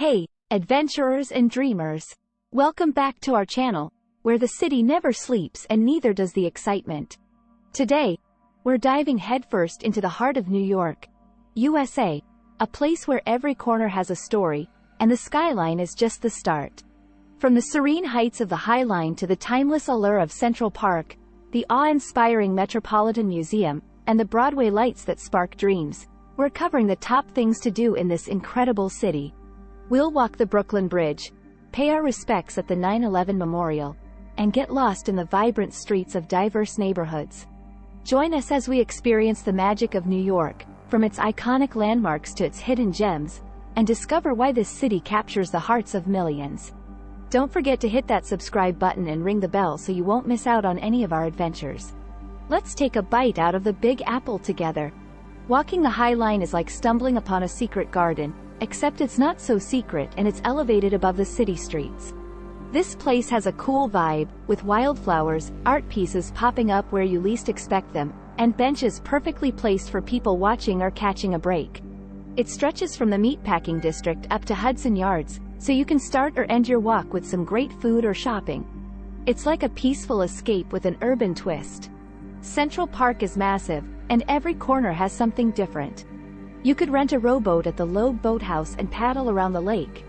Hey, adventurers and dreamers! Welcome back to our channel, where the city never sleeps and neither does the excitement. Today, we're diving headfirst into the heart of New York, USA, a place where every corner has a story, and the skyline is just the start. From the serene heights of the High Line to the timeless allure of Central Park, the awe-inspiring Metropolitan Museum, and the Broadway lights that spark dreams, we're covering the top things to do in this incredible city. We'll walk the Brooklyn Bridge, pay our respects at the 9/11 Memorial, and get lost in the vibrant streets of diverse neighborhoods. Join us as we experience the magic of New York, from its iconic landmarks to its hidden gems, and discover why this city captures the hearts of millions. Don't forget to hit that subscribe button and ring the bell so you won't miss out on any of our adventures. Let's take a bite out of the Big Apple together. Walking the High Line is like stumbling upon a secret garden, except it's not so secret and it's elevated above the city streets. This place has a cool vibe, with wildflowers, art pieces popping up where you least expect them, and benches perfectly placed for people watching or catching a break. It stretches from the meatpacking district up to Hudson Yards, so you can start or end your walk with some great food or shopping. It's like a peaceful escape with an urban twist. Central Park is massive, and every corner has something different. You could rent a rowboat at the Loeb Boathouse and paddle around the lake,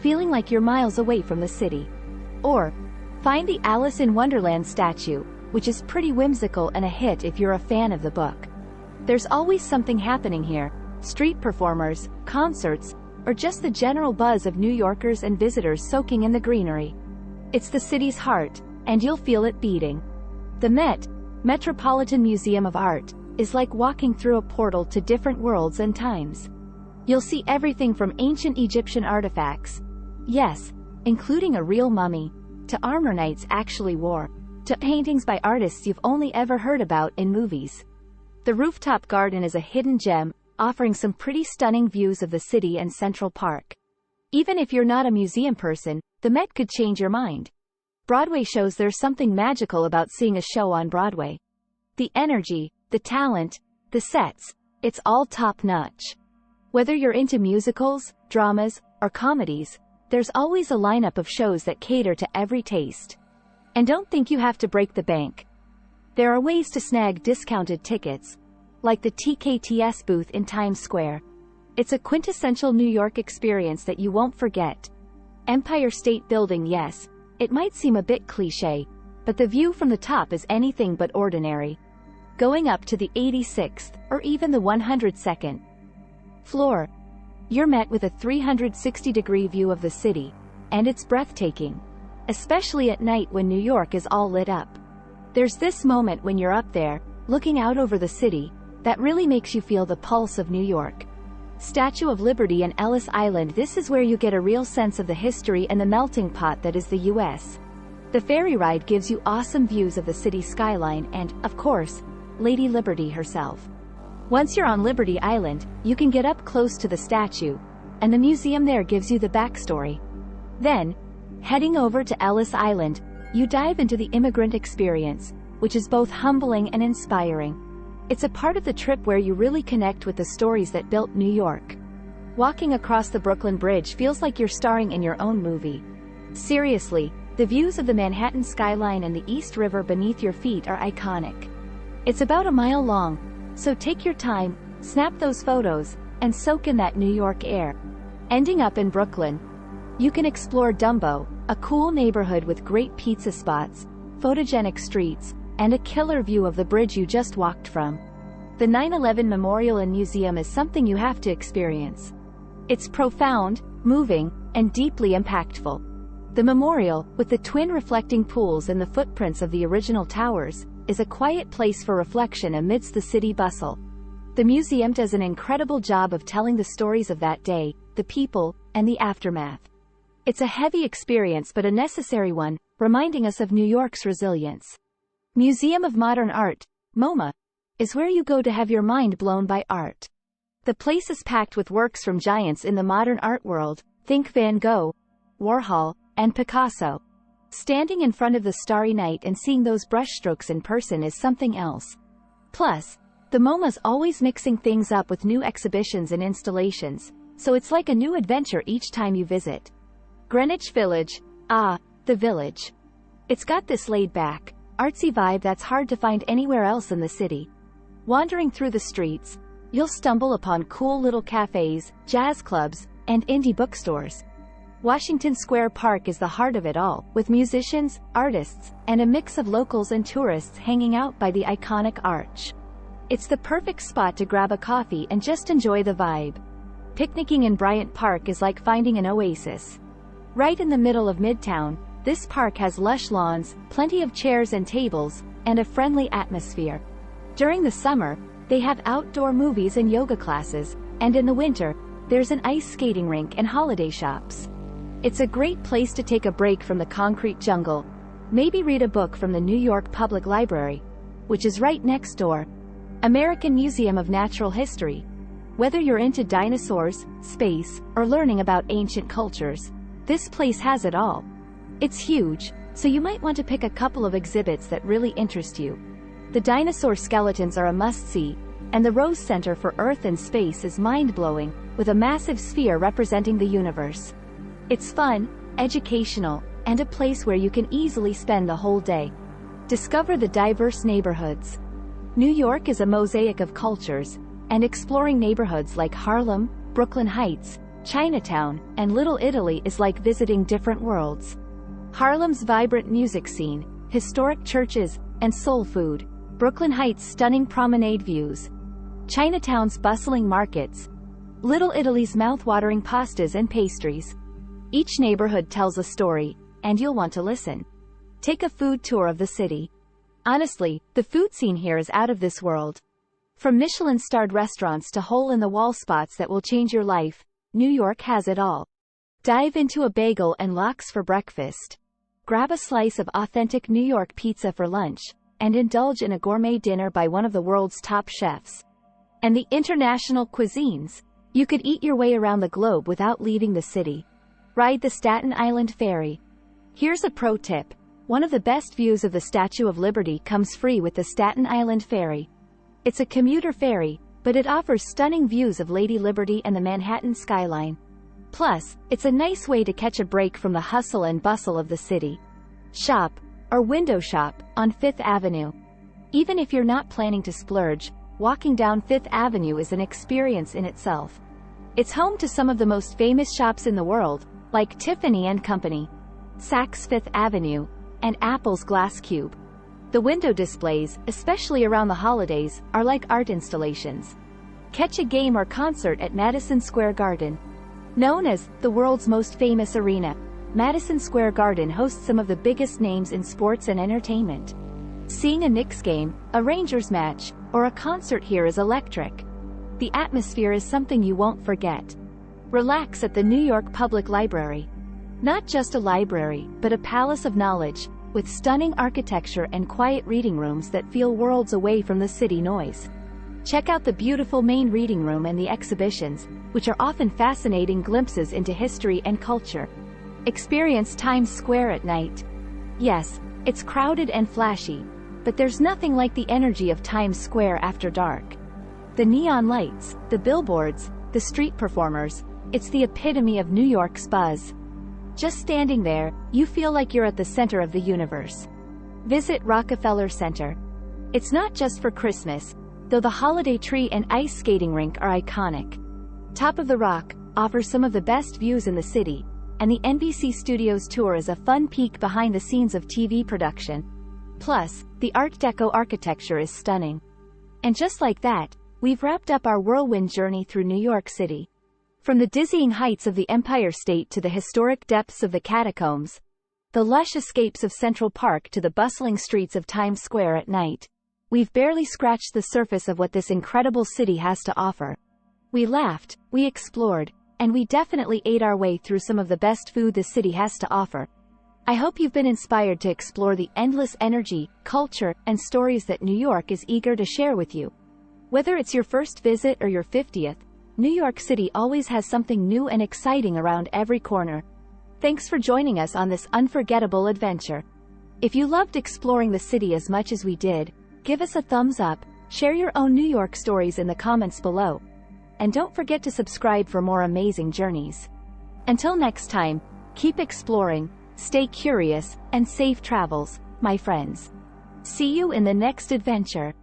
feeling like you're miles away from the city. Or, find the Alice in Wonderland statue, which is pretty whimsical and a hit if you're a fan of the book. There's always something happening here: street performers, concerts, or just the general buzz of New Yorkers and visitors soaking in the greenery. It's the city's heart, and you'll feel it beating. The Metropolitan Museum of Art is like walking through a portal to different worlds and times. You'll see everything from ancient Egyptian artifacts, yes, including a real mummy, to armor knights actually wore, to paintings by artists you've only ever heard about in movies. The rooftop garden is a hidden gem, offering some pretty stunning views of the city and Central Park. Even if you're not a museum person, the Met could change your mind. Broadway shows there's something magical about seeing a show on Broadway. The energy, the talent, the sets, it's all top-notch. Whether you're into musicals, dramas, or comedies, there's always a lineup of shows that cater to every taste. And don't think you have to break the bank. There are ways to snag discounted tickets, like the TKTS booth in Times Square. It's a quintessential New York experience that you won't forget. Empire State Building, yes, it might seem a bit cliché, but the view from the top is anything but ordinary. Going up to the 86th, or even the 102nd floor, you're met with a 360-degree view of the city, and it's breathtaking, especially at night when New York is all lit up. There's this moment when you're up there, looking out over the city, that really makes you feel the pulse of New York. Statue of Liberty and Ellis Island, this is where you get a real sense of the history and the melting pot that is the U.S. The ferry ride gives you awesome views of the city skyline and, of course, Lady Liberty herself. Once you're on Liberty Island, you can get up close to the statue, and the museum there gives you the backstory. Then, heading over to Ellis Island, you dive into the immigrant experience, which is both humbling and inspiring. It's a part of the trip where you really connect with the stories that built New York. Walking across the Brooklyn Bridge feels like you're starring in your own movie. Seriously, the views of the Manhattan skyline and the East River beneath your feet are iconic. It's about a mile long, so take your time, snap those photos, and soak in that New York air. Ending up in Brooklyn, you can explore Dumbo, a cool neighborhood with great pizza spots, photogenic streets, and a killer view of the bridge you just walked from. The 9/11 Memorial and Museum is something you have to experience. It's profound, moving, and deeply impactful. The memorial, with the twin reflecting pools and the footprints of the original towers, is a quiet place for reflection amidst the city bustle. The museum does an incredible job of telling the stories of that day, the people, and the aftermath. It's a heavy experience but a necessary one, reminding us of New York's resilience. Museum of Modern Art, MoMA, is where you go to have your mind blown by art. The place is packed with works from giants in the modern art world, think Van Gogh, Warhol, and Picasso. Standing in front of the Starry Night and seeing those brushstrokes in person is something else. Plus, the MoMA's always mixing things up with new exhibitions and installations, so it's like a new adventure each time you visit. Greenwich Village. Ah, the village. It's got this laid-back, artsy vibe that's hard to find anywhere else in the city. Wandering through the streets, you'll stumble upon cool little cafes, jazz clubs, and indie bookstores. Washington Square Park is the heart of it all, with musicians, artists, and a mix of locals and tourists hanging out by the iconic arch. It's the perfect spot to grab a coffee and just enjoy the vibe. Picnicking in Bryant Park is like finding an oasis. Right in the middle of Midtown, this park has lush lawns, plenty of chairs and tables, and a friendly atmosphere. During the summer, they have outdoor movies and yoga classes, and in the winter, there's an ice skating rink and holiday shops. It's a great place to take a break from the concrete jungle. Maybe read a book from the New York Public Library, which is right next door. American Museum of Natural History. Whether you're into dinosaurs, space, or learning about ancient cultures, this place has it all. It's huge, so you might want to pick a couple of exhibits that really interest you. The dinosaur skeletons are a must-see, and the Rose Center for Earth and Space is mind-blowing, with a massive sphere representing the universe. It's fun, educational, and a place where you can easily spend the whole day. Discover the diverse neighborhoods. New York is a mosaic of cultures, and exploring neighborhoods like Harlem, Brooklyn Heights, Chinatown, and Little Italy is like visiting different worlds. Harlem's vibrant music scene, historic churches, and soul food. Brooklyn Heights' stunning promenade views. Chinatown's bustling markets. Little Italy's mouth-watering pastas and pastries. Each neighborhood tells a story, and you'll want to listen. Take a food tour of the city. Honestly, the food scene here is out of this world. From Michelin-starred restaurants to hole-in-the-wall spots that will change your life, New York has it all. Dive into a bagel and lox for breakfast. Grab a slice of authentic New York pizza for lunch, and indulge in a gourmet dinner by one of the world's top chefs. And the international cuisines. You could eat your way around the globe without leaving the city. Ride the Staten Island Ferry. Here's a pro tip. One of the best views of the Statue of Liberty comes free with the Staten Island Ferry. It's a commuter ferry, but it offers stunning views of Lady Liberty and the Manhattan skyline. Plus, it's a nice way to catch a break from the hustle and bustle of the city. Shop, or window shop, on Fifth Avenue. Even if you're not planning to splurge, walking down Fifth Avenue is an experience in itself. It's home to some of the most famous shops in the world, like Tiffany & Company, Saks Fifth Avenue, and Apple's Glass Cube. The window displays, especially around the holidays, are like art installations. Catch a game or concert at Madison Square Garden. Known as the world's most famous arena, Madison Square Garden hosts some of the biggest names in sports and entertainment. Seeing a Knicks game, a Rangers match, or a concert here is electric. The atmosphere is something you won't forget. Relax at the New York Public Library. Not just a library, but a palace of knowledge, with stunning architecture and quiet reading rooms that feel worlds away from the city noise. Check out the beautiful main reading room and the exhibitions, which are often fascinating glimpses into history and culture. Experience Times Square at night. Yes, it's crowded and flashy, but there's nothing like the energy of Times Square after dark. The neon lights, the billboards, the street performers, it's the epitome of New York's buzz. Just standing there, you feel like you're at the center of the universe. Visit Rockefeller Center. It's not just for Christmas, though the holiday tree and ice skating rink are iconic. Top of the Rock offers some of the best views in the city, and the NBC Studios tour is a fun peek behind the scenes of TV production. Plus, the Art Deco architecture is stunning. And just like that, we've wrapped up our whirlwind journey through New York City. From the dizzying heights of the Empire State to the historic depths of the catacombs, the lush escapes of Central Park to the bustling streets of Times Square at night, we've barely scratched the surface of what this incredible city has to offer. We laughed, we explored, and we definitely ate our way through some of the best food the city has to offer. I hope you've been inspired to explore the endless energy, culture, and stories that New York is eager to share with you. Whether it's your first visit or your 50th, New York City always has something new and exciting around every corner. Thanks for joining us on this unforgettable adventure. If you loved exploring the city as much as we did, give us a thumbs up, share your own New York stories in the comments below. and don't forget to subscribe for more amazing journeys. Until next time, keep exploring, stay curious, and safe travels, my friends. See you in the next adventure.